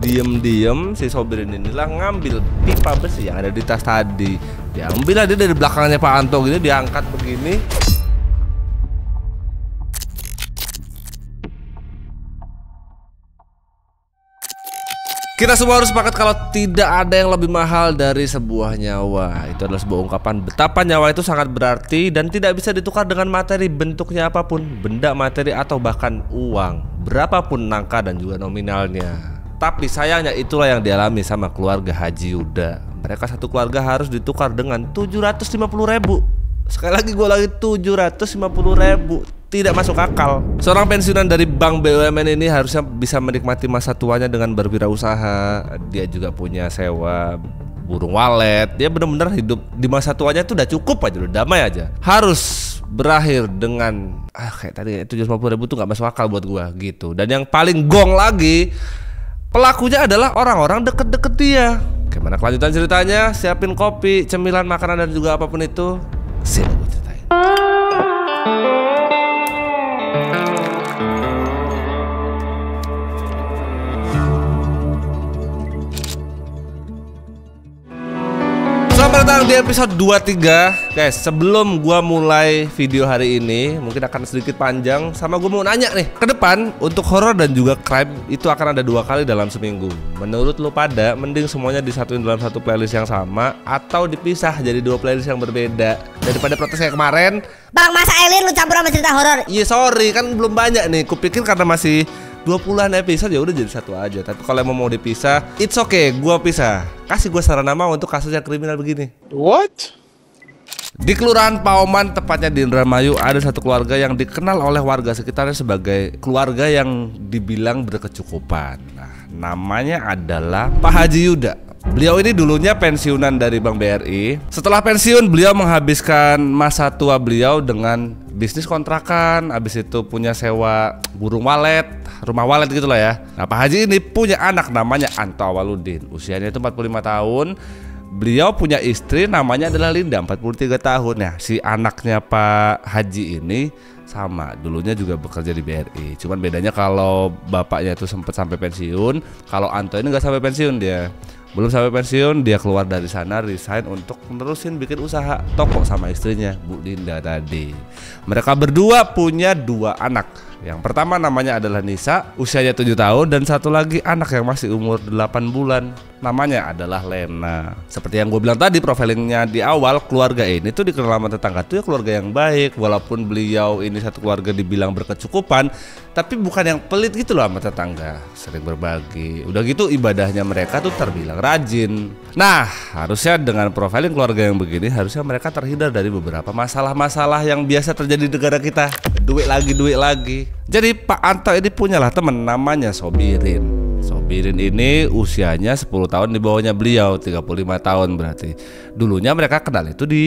Diem-diem si Sobirin inilah ngambil pipa besi yang ada di tas tadi. Diambil lah dia dari belakangnya Pak Anto gitu, diangkat begini. Kita semua harus sepakat kalau tidak ada yang lebih mahal dari sebuah nyawa. Itu adalah sebuah ungkapan betapa nyawa itu sangat berarti dan tidak bisa ditukar dengan materi, bentuknya apapun, benda, materi, atau bahkan uang, berapapun angka dan juga nominalnya. Tapi sayangnya itulah yang dialami sama keluarga Haji Yuda. Mereka satu keluarga harus ditukar dengan 750.000. Sekali lagi gue lagi 750.000. Tidak masuk akal. Seorang pensiunan dari bank BUMN ini harusnya bisa menikmati masa tuanya dengan berwirausaha. Dia juga punya sewa burung walet. Dia benar-benar hidup di masa tuanya itu udah cukup aja, udah damai aja. Harus berakhir dengan kayak tadi 750.000 tuh gak masuk akal buat gua gitu. Dan yang paling gong lagi, pelakunya adalah orang-orang deket-deket dia. Gimana kelanjutan ceritanya? Siapin kopi, cemilan, makanan, dan juga apapun itu. Sini gue ceritain. Selamat datang di episode 23. Guys, sebelum gua mulai video hari ini, mungkin akan sedikit panjang, sama gua mau nanya nih, ke depan untuk horror dan juga crime itu akan ada 2 kali dalam seminggu. Menurut lu pada, mending semuanya disatuin dalam satu playlist yang sama atau dipisah jadi 2 playlist yang berbeda? Daripada protes kayak kemarin, Bang, masa Elin lu campur sama cerita horor? iya sorry, kan belum banyak nih. Kupikir karena masih 20-an episode ya udah jadi satu aja. Tapi kalau emang mau dipisah, it's okay, gua pisah. Kasih gua saran nama untuk kasus yang kriminal begini. What? Di Kelurahan Pauman, tepatnya di Indramayu, ada satu keluarga yang dikenal oleh warga sekitarnya sebagai keluarga yang dibilang berkecukupan. Nah, namanya adalah Pak Haji Yuda. Beliau ini dulunya pensiunan dari Bank BRI. Setelah pensiun, beliau menghabiskan masa tua beliau dengan bisnis kontrakan. Habis itu punya sewa burung walet, rumah walet gitulah ya. Nah, Pak Haji ini punya anak namanya Anto Awaludin. Usianya itu 45 tahun. Beliau punya istri namanya adalah Linda, 43 tahun. Nah, si anaknya Pak Haji ini sama, dulunya juga bekerja di BRI. Cuman bedanya kalau bapaknya itu sempat sampai pensiun, kalau Anto ini nggak sampai pensiun dia. Belum sampai pensiun, dia keluar dari sana, resign untuk menerusin bikin usaha toko sama istrinya, Bu Linda tadi. Mereka berdua punya 2 anak. Yang pertama namanya adalah Nisa, usianya 7 tahun, dan satu lagi anak yang masih umur 8 bulan. Namanya adalah Lena. Seperti yang gue bilang tadi, profilingnya di awal, keluarga ini tuh dikenal sama tetangga tuh ya keluarga yang baik. Walaupun beliau ini satu keluarga dibilang berkecukupan, tapi bukan yang pelit gitu loh sama tetangga. Sering berbagi. Udah gitu ibadahnya mereka tuh terbilang rajin. Nah, harusnya dengan profiling keluarga yang begini, harusnya mereka terhindar dari beberapa masalah-masalah yang biasa terjadi di negara kita. Duit lagi. Jadi Pak Anto ini punyalah temen namanya Sobirin. Sobirin ini usianya 10 tahun di bawahnya beliau, 35 tahun berarti. Dulunya mereka kenal itu di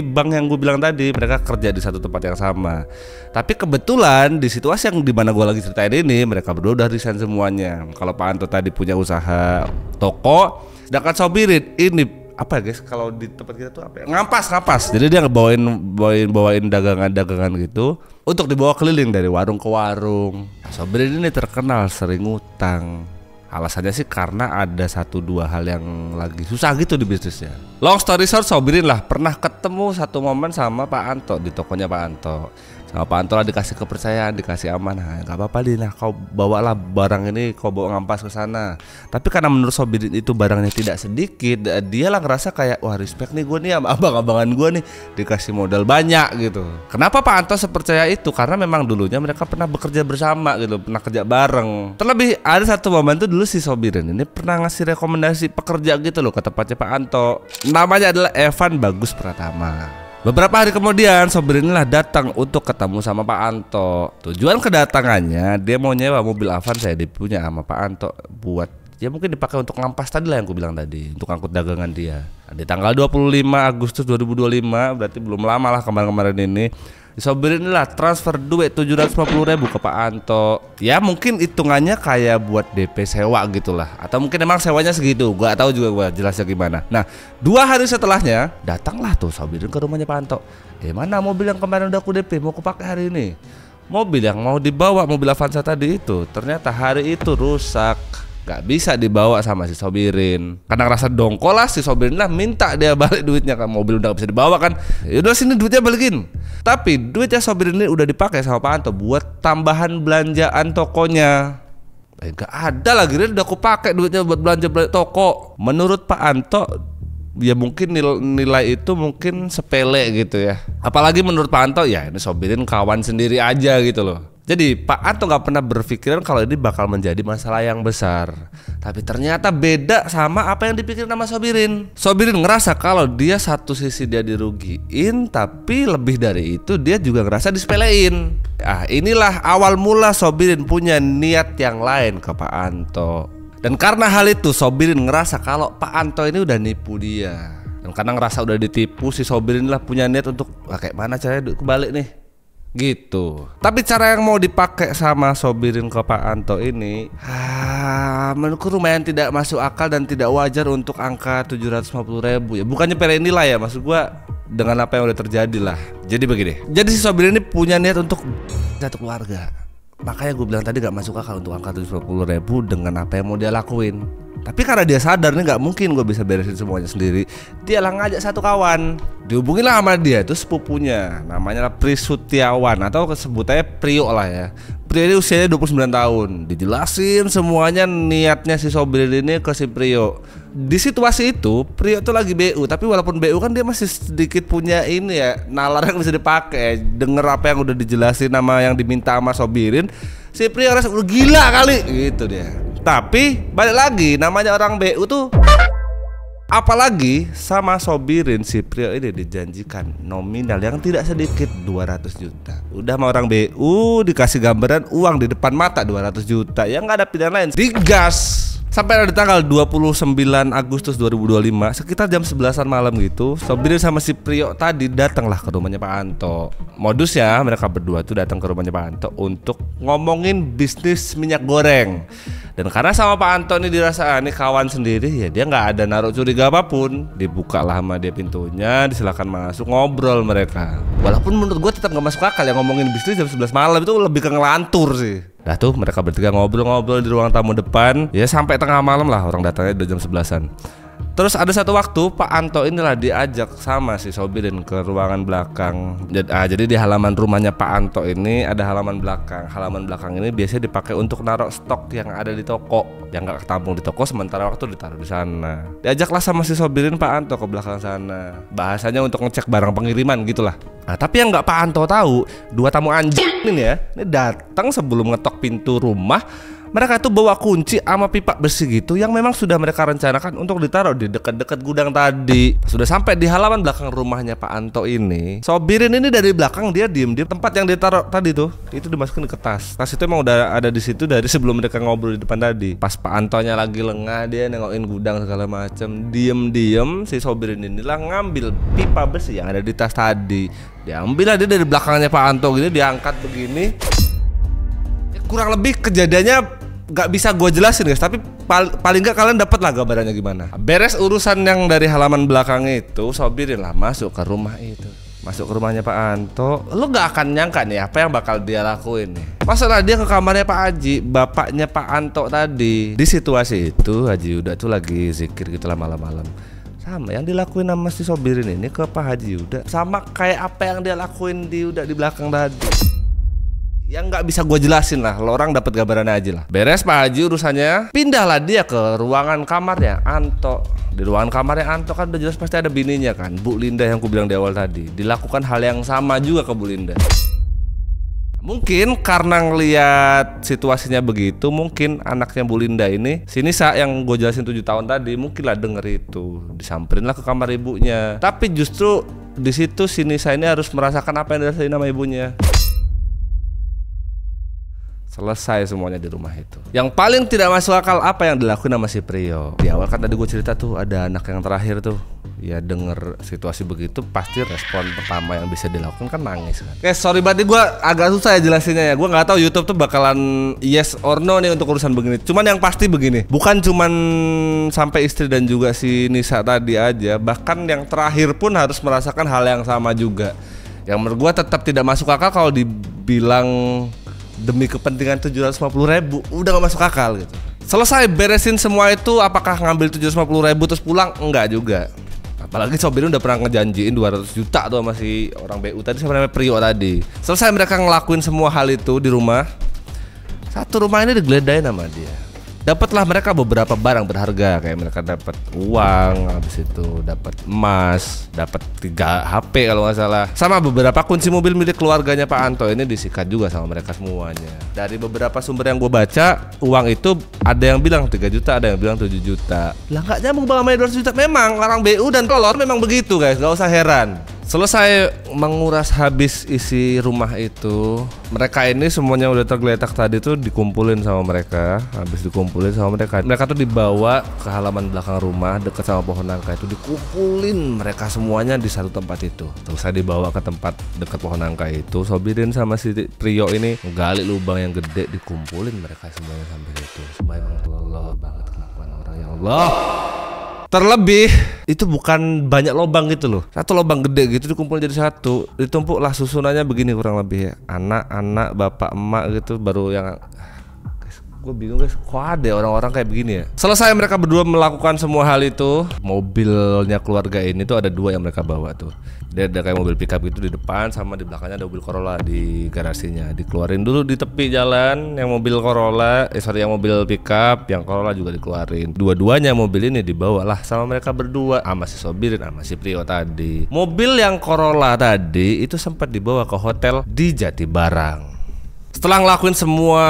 bank yang gue bilang tadi. Mereka kerja di satu tempat yang sama. Tapi kebetulan di situasi yang dimana gue lagi ceritain ini, mereka berdua udah resign semuanya. Kalau Pak Anto tadi punya usaha toko, sedangkan Sobirin ini apa ya guys, kalau di tempat kita tuh apa ya? Ngampas. Jadi dia bawain dagangan gitu untuk dibawa keliling dari warung ke warung. Sobirin ini terkenal sering ngutang. Alasannya sih karena ada 1-2 hal yang lagi susah gitu di bisnisnya. Long story short, Sobirin lah pernah ketemu satu momen sama Pak Anto di tokonya Pak Anto. Sama Pak Anto lah dikasih kepercayaan, dikasih amanah. Gak apa-apa Dina, kau bawalah barang ini, kau bawa ngampas ke sana. Tapi karena menurut Sobirin itu barangnya tidak sedikit, dia lah ngerasa kayak wah respect nih gue nih sama abang-abangan gue nih, dikasih modal banyak gitu. Kenapa Pak Anto sepercaya itu? Karena memang dulunya mereka pernah bekerja bersama gitu, pernah kerja bareng. Terlebih ada satu momen tuh dulu si Sobirin ini pernah ngasih rekomendasi pekerja gitu loh ke tempatnya Pak Anto. Namanya adalah Evan Bagus Pratama. Beberapa hari kemudian Sobirin lah datang untuk ketemu sama Pak Anto. Tujuan kedatangannya dia mau nyewa mobil Avanza yang dipunya sama Pak Anto buat ya mungkin dipakai untuk ngampas tadi lah yang aku bilang tadi, untuk angkut dagangan dia. Nah, di tanggal 25 Agustus 2025, berarti belum lama lah kemarin-kemarin ini, Sobirin lah transfer duit 750.000 ke Pak Anto. Ya mungkin hitungannya kayak buat DP sewa gitulah, atau mungkin emang sewanya segitu, gua tahu juga gua jelasnya gimana. Nah, 2 hari setelahnya datanglah tuh Sobirin ke rumahnya Pak Anto. Mana mobil yang kemarin udah aku DP mau aku pakai hari ini? Mobil yang mau dibawa, mobil Avanza tadi itu ternyata hari itu rusak. Gak bisa dibawa sama si Sobirin. Karena ngerasa dongkol lah, si Sobirin lah minta dia balik duitnya, kan mobil udah gak bisa dibawa kan. Ya udah sini duitnya balikin. Tapi duitnya Sobirin ini udah dipakai sama Pak Anto buat tambahan belanjaan tokonya. Gak ada lagi, udah aku pakai duitnya buat belanja toko. Menurut Pak Anto, ya mungkin nilai itu mungkin sepele gitu ya. Apalagi menurut Pak Anto, ya ini Sobirin kawan sendiri aja gitu loh. Jadi Pak Anto gak pernah berpikiran kalau ini bakal menjadi masalah yang besar. Tapi ternyata beda sama apa yang dipikirin sama Sobirin. Sobirin ngerasa kalau dia satu sisi dia dirugiin, tapi lebih dari itu dia juga ngerasa disepelein. Inilah awal mula Sobirin punya niat yang lain ke Pak Anto. Dan karena hal itu Sobirin ngerasa kalau Pak Anto ini udah nipu dia. Dan karena ngerasa udah ditipu, si Sobirin lah punya niat untuk kayak mana caranya kebalik nih gitu. Tapi cara yang mau dipakai sama Sobirin ke Pak Anto ini menurutku lumayan tidak masuk akal dan tidak wajar untuk angka 750.000 ya. Bukannya nyepelin nilai ya, maksud gua dengan apa yang udah terjadi lah. Jadi begini, jadi si Sobirin ini punya niat untuk satu keluarga. Makanya gue bilang tadi gak masuk akal untuk angka 750.000 dengan apa yang mau dia lakuin. Tapi karena dia sadar nih gak mungkin gue bisa beresin semuanya sendiri, dia lah ngajak satu kawan. Dihubungin lah sama dia, itu sepupunya, namanya Prisutiawan atau sebutannya Prio lah ya. Prio ini usianya 29 tahun. Dijelasin semuanya niatnya si Sobirin ini ke si Prio. Di situasi itu Prio tuh lagi BU, tapi walaupun BU kan dia masih sedikit punya ini ya, nalar yang bisa dipakai. Denger apa yang udah dijelasin nama yang diminta sama Sobirin, si Prio rasa udah gila kali gitu dia. Tapi balik lagi, namanya orang BU tuh, apalagi sama Sobirin, si Prio ini dijanjikan nominal yang tidak sedikit 200 juta. Udah sama orang BU dikasih gambaran uang di depan mata 200 juta. Ya nggak ada pilihan lain, digas. Sampai ada tanggal 29 Agustus 2025 sekitar jam 11-an malam gitu, Sobirin sama si Prio tadi datanglah ke rumahnya Pak Anto. Modus ya, mereka berdua tuh datang ke rumahnya Pak Anto untuk ngomongin bisnis minyak goreng. Dan karena sama Pak Anto ini dirasa ini kawan sendiri, ya dia nggak ada naruh curiga apapun. Dibuka lah sama dia pintunya, disilakan masuk, ngobrol mereka. Walaupun menurut gue tetap nggak masuk akal ya, ngomongin bisnis jam 11 malam itu lebih ke ngelantur sih. Dah tuh mereka bertiga ngobrol-ngobrol di ruang tamu depan. Ya sampai tengah malam lah, orang datangnya udah jam 11-an. Terus ada satu waktu Pak Anto inilah diajak sama si Sobirin ke ruangan belakang. Jadi di halaman rumahnya Pak Anto ini ada halaman belakang. Halaman belakang ini biasanya dipakai untuk naruh stok yang ada di toko, yang nggak ketampung di toko, sementara waktu ditaruh di sana. Diajaklah sama si Sobirin Pak Anto ke belakang sana. Bahasanya untuk ngecek barang pengiriman gitulah. Nah tapi yang nggak Pak Anto tahu, dua tamu anjing ini ya, ini datang sebelum ngetok pintu rumah. Mereka tuh bawa kunci sama pipa besi gitu yang memang sudah mereka rencanakan untuk ditaruh di dekat-dekat gudang tadi. Sudah sampai di halaman belakang rumahnya Pak Anto ini, Sobirin ini dari belakang dia diem di tempat yang ditaruh tadi tuh, itu dimasukin ke tas. Tas itu emang udah ada di situ dari sebelum mereka ngobrol di depan tadi. Pas Pak Antonya lagi lengah, dia nengokin gudang segala macam, diem-diem si Sobirin inilah ngambil pipa besi yang ada di tas tadi. Diambil lah dia dari belakangnya Pak Anto gitu, diangkat begini. Kurang lebih kejadiannya gak bisa gue jelasin guys, tapi paling gak kalian dapat lah gambarannya gimana. Beres urusan yang dari halaman belakang itu, Sobirin lah masuk ke rumah itu, masuk ke rumahnya Pak Anto. Lu gak akan nyangka nih apa yang bakal dia lakuin nih. Masalah dia ke kamarnya Pak Haji, bapaknya Pak Anto tadi. Di situasi itu Haji Yuda tuh lagi zikir gitu lah malam-malam. Sama yang dilakuin sama si Sobirin ini ke Pak Haji Yuda, sama kayak apa yang dia lakuin di Yuda di belakang tadi. Yang nggak bisa gue jelasin lah, lo orang dapat gambarannya aja lah. Beres Pak Haji urusannya, pindahlah dia ke ruangan kamarnya Anto. Di ruangan kamarnya Anto kan udah jelas pasti ada bininya kan, Bu Linda yang ku bilang di awal tadi. Dilakukan hal yang sama juga ke Bu Linda. Mungkin karena ngelihat situasinya begitu, mungkin anaknya Bu Linda ini, si Nisa yang gue jelasin 7 tahun tadi, mungkin lah denger itu, disamperin lah ke kamar ibunya. Tapi justru di situ si Nisa ini harus merasakan apa yang dirasain sama ibunya. Selesai semuanya di rumah itu. Yang paling tidak masuk akal apa yang dilakuin sama si Prio. Di awal kan tadi gue cerita tuh ada anak yang terakhir tuh. Ya denger situasi begitu pasti respon pertama yang bisa dilakukan kan nangis kan. Oke sorry banget gue agak susah ya jelasinnya ya. Gue gak tahu YouTube tuh bakalan yes or no nih untuk urusan begini. Cuman yang pasti begini, bukan cuman sampai istri dan juga si Nisa tadi aja, bahkan yang terakhir pun harus merasakan hal yang sama juga. Yang menurut gue tetap tidak masuk akal kalau dibilang demi kepentingan 750.000, udah gak masuk akal gitu. Selesai beresin semua itu, apakah ngambil 750.000 terus pulang? Enggak juga. Apalagi sopirnya udah pernah ngejanjiin 200 juta tuh sama si orang BU tadi, siapa namanya, Prio tadi. Selesai mereka ngelakuin semua hal itu di rumah, satu rumah ini digeledahin sama dia. Dapatlah mereka beberapa barang berharga, kayak mereka dapat uang, habis itu dapat emas, dapat 3 HP kalau nggak salah, sama beberapa kunci mobil milik keluarganya Pak Anto. Ini disikat juga sama mereka semuanya. Dari beberapa sumber yang gue baca, uang itu ada yang bilang 3 juta, ada yang bilang 7 juta. Lah nggak nyambung bang sama 200 juta. Memang orang BU dan kolor memang begitu guys, nggak usah heran. Selesai menguras habis isi rumah itu, mereka ini semuanya udah tergeletak tadi tuh dikumpulin sama mereka. Habis dikumpulin sama mereka tuh dibawa ke halaman belakang rumah dekat sama pohon nangka itu, dikumpulin mereka semuanya di satu tempat itu. Selesai dibawa ke tempat dekat pohon nangka itu, Sobirin sama si Prio ini gali lubang yang gede, dikumpulin mereka semuanya sampai situ. Subhanallah banget kelakuan orang, ya Allah. Terlebih itu bukan banyak lobang gitu loh, satu lobang gede gitu dikumpul jadi satu, ditumpuk lah susunannya begini kurang lebih ya, anak-anak, bapak, emak gitu, baru yang gue bingung guys, kok ada orang-orang kayak begini ya. Selesai mereka berdua melakukan semua hal itu, mobilnya keluarga ini tuh ada 2 yang mereka bawa tuh. Dia ada kayak mobil pickup gitu di depan, sama di belakangnya ada mobil Corolla di garasinya. Dikeluarin dulu di tepi jalan yang mobil Corolla, yang mobil pickup, yang Corolla juga dikeluarin. Dua-duanya mobil ini dibawa lah sama mereka berdua, sama si Sobirin sama si Prio tadi. Mobil yang Corolla tadi itu sempat dibawa ke hotel di Jatibarang. Setelah ngelakuin semua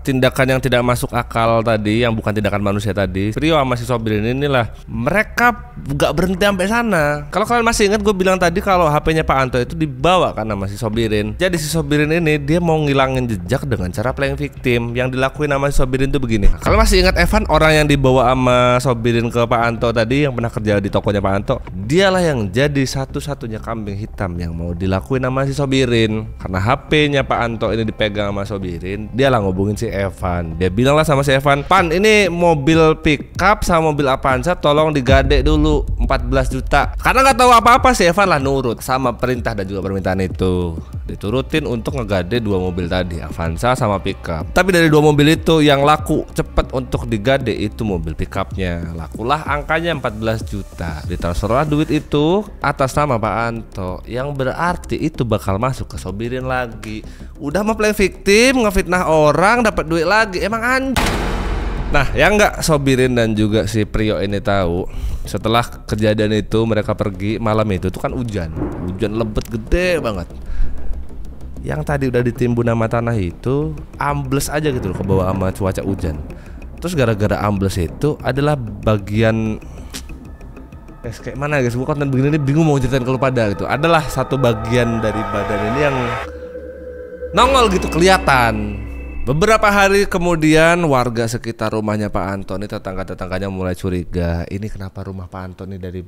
tindakan yang tidak masuk akal tadi, yang bukan tindakan manusia tadi, Prio sama si Sobirin inilah, mereka gak berhenti sampai sana. Kalau kalian masih ingat, gue bilang tadi kalau HP-nya Pak Anto itu dibawa kan sama si Sobirin. Jadi si Sobirin ini dia mau ngilangin jejak dengan cara playing victim. Yang dilakuin sama si Sobirin itu begini. Kalau masih ingat Evan, orang yang dibawa sama Sobirin ke Pak Anto tadi, yang pernah kerja di tokonya Pak Anto, dialah yang jadi satu-satunya kambing hitam yang mau dilakuin sama si Sobirin. Karena HP-nya Pak Anto ini dipegang sama Sobirin, dia lah ngobongin si Evan. Dia bilang lah sama si Evan, Pan, ini mobil pickup sama mobil Avanza tolong digade dulu 14 juta. Karena nggak tahu apa-apa, si Evan lah nurut sama perintah dan juga permintaan itu. Diturutin untuk ngegade 2 mobil tadi, Avanza sama pickup. Tapi dari 2 mobil itu yang laku cepet untuk digade itu mobil pickupnya. Lakulah angkanya 14 juta. Ditransferlah duit itu atas nama Pak Anto, yang berarti itu bakal masuk ke Sobirin lagi. Udah mau play victim, ngefitnah orang, dapat duit lagi, emang anjing. Nah, yang nggak Sobirin dan juga si Prio ini tahu, setelah kejadian itu mereka pergi malam itu tuh kan hujan lebat gede banget. Yang tadi udah ditimbun sama tanah itu ambles aja gitu loh ke bawah sama cuaca hujan. Terus gara-gara ambles itu adalah bagian kayak mana guys, gua konten begini bingung mau ceritain kalau pada gitu. Adalah satu bagian dari badan ini yang nongol gitu, kelihatan. Beberapa hari kemudian warga sekitar rumahnya Pak Antoni, tetangga-tetangganya mulai curiga. Ini kenapa rumah Pak Antoni dari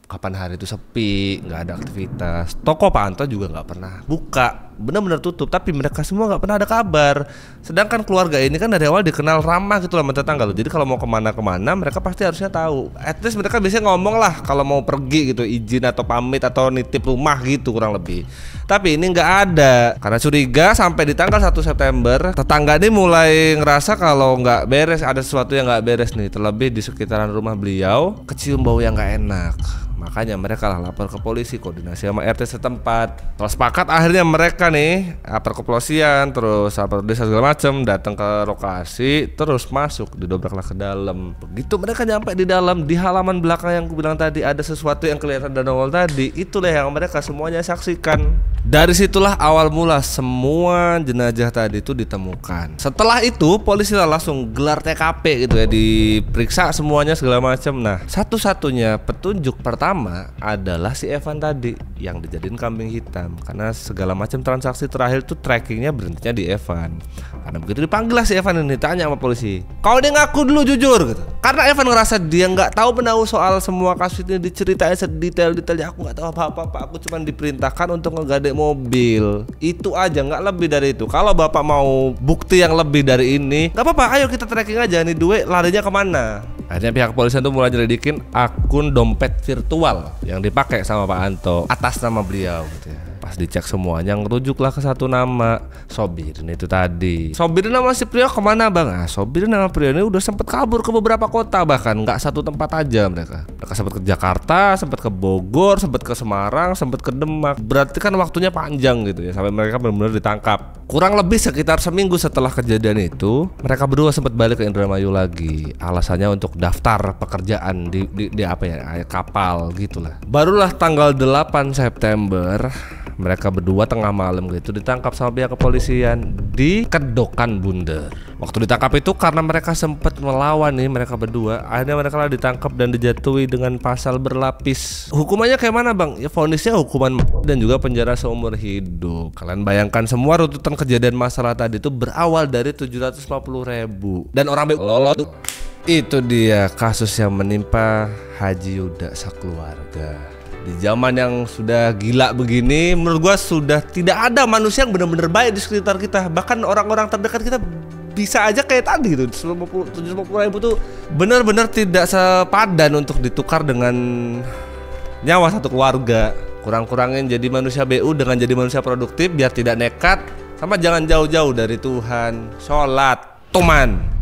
kapan hari itu sepi, nggak ada aktivitas. Toko Pak Anto juga nggak pernah buka, benar-benar tutup. Tapi mereka semua nggak pernah ada kabar. Sedangkan keluarga ini kan dari awal dikenal ramah gitu lah sama tetangga loh. Jadi kalau mau kemana-kemana mereka pasti harusnya tahu. At least mereka biasanya ngomong lah kalau mau pergi gitu, izin atau pamit atau nitip rumah gitu kurang lebih. Tapi ini nggak ada. Karena curiga sampai di tanggal 1 September tetangga ini mulai ngerasa kalau nggak beres, ada sesuatu yang nggak beres nih. Terlebih di sekitaran rumah beliau kecium bau yang nggak enak. Makanya mereka lah lapor ke polisi, koordinasi sama RT setempat. Kalau sepakat akhirnya mereka nih lapor ke kepolisian, terus lapor desa segala macam, datang ke lokasi, terus masuk, didobraklah ke dalam. Begitu mereka nyampe di dalam, di halaman belakang yang aku bilang tadi ada sesuatu yang kelihatan dan nongol tadi. Itulah yang mereka semuanya saksikan. Dari situlah awal mula semua jenazah tadi itu ditemukan. Setelah itu polisi lah langsung gelar TKP gitu ya, diperiksa semuanya segala macam. Nah, satu-satunya petunjuk pertama adalah si Evan tadi yang dijadiin kambing hitam, karena segala macam transaksi terakhir tuh trackingnya berhentinya di Evan. Karena begitu dipanggil lah si Evan ini, tanya sama polisi, kau dia ngaku dulu jujur gitu. Karena Evan ngerasa dia nggak tahu benar soal semua kasus ini, diceritain sedetail-detailnya. Aku nggak tahu apa-apa, Pak. Aku cuma diperintahkan untuk ngegade mobil, itu aja, nggak lebih dari itu. Kalau bapak mau bukti yang lebih dari ini, nggak apa-apa, ayo kita tracking aja nih duit larinya kemana. Akhirnya pihak kepolisian tuh mulai nyelidikin akun dompet virtual yang dipakai sama Pak Anto atas nama beliau gitu ya. Pas Pas dicek semuanya ngerujuklah ke satu nama, Sobirin itu tadi. Sobirin sama si Prio kemana bang? Sobirin sama Prio ini udah sempet kabur ke beberapa kota, bahkan nggak satu tempat aja mereka. Mereka sempet ke Jakarta, sempet ke Bogor, sempet ke Semarang, sempet ke Demak. Berarti kan waktunya panjang gitu ya sampai mereka benar-benar ditangkap. Kurang lebih sekitar seminggu setelah kejadian itu, mereka berdua sempet balik ke Indramayu lagi. Alasannya untuk daftar pekerjaan di apa ya, kapal gitulah. Barulah tanggal 8 September mereka berdua tengah malam gitu ditangkap sama pihak kepolisian di Kedokan Bunder. Waktu ditangkap itu karena mereka sempat melawan nih mereka berdua. Akhirnya mereka lah ditangkap dan dijatuhi dengan pasal berlapis. Hukumannya kayak mana bang? Ya vonisnya hukuman dan juga penjara seumur hidup. Kalian bayangkan semua runtutan kejadian masalah tadi itu berawal dari 750.000 dan orang lolot. Itu dia kasus yang menimpa Haji Yuda sekeluarga. Di zaman yang sudah gila begini, menurut gua sudah tidak ada manusia yang benar-benar baik di sekitar kita. Bahkan orang-orang terdekat kita bisa aja kayak tadi gitu. 750.000 tuh benar-benar tidak sepadan untuk ditukar dengan nyawa satu keluarga. Kurang-kurangin jadi manusia BU dengan jadi manusia produktif biar tidak nekat. Sama jangan jauh-jauh dari Tuhan. Sholat, teman.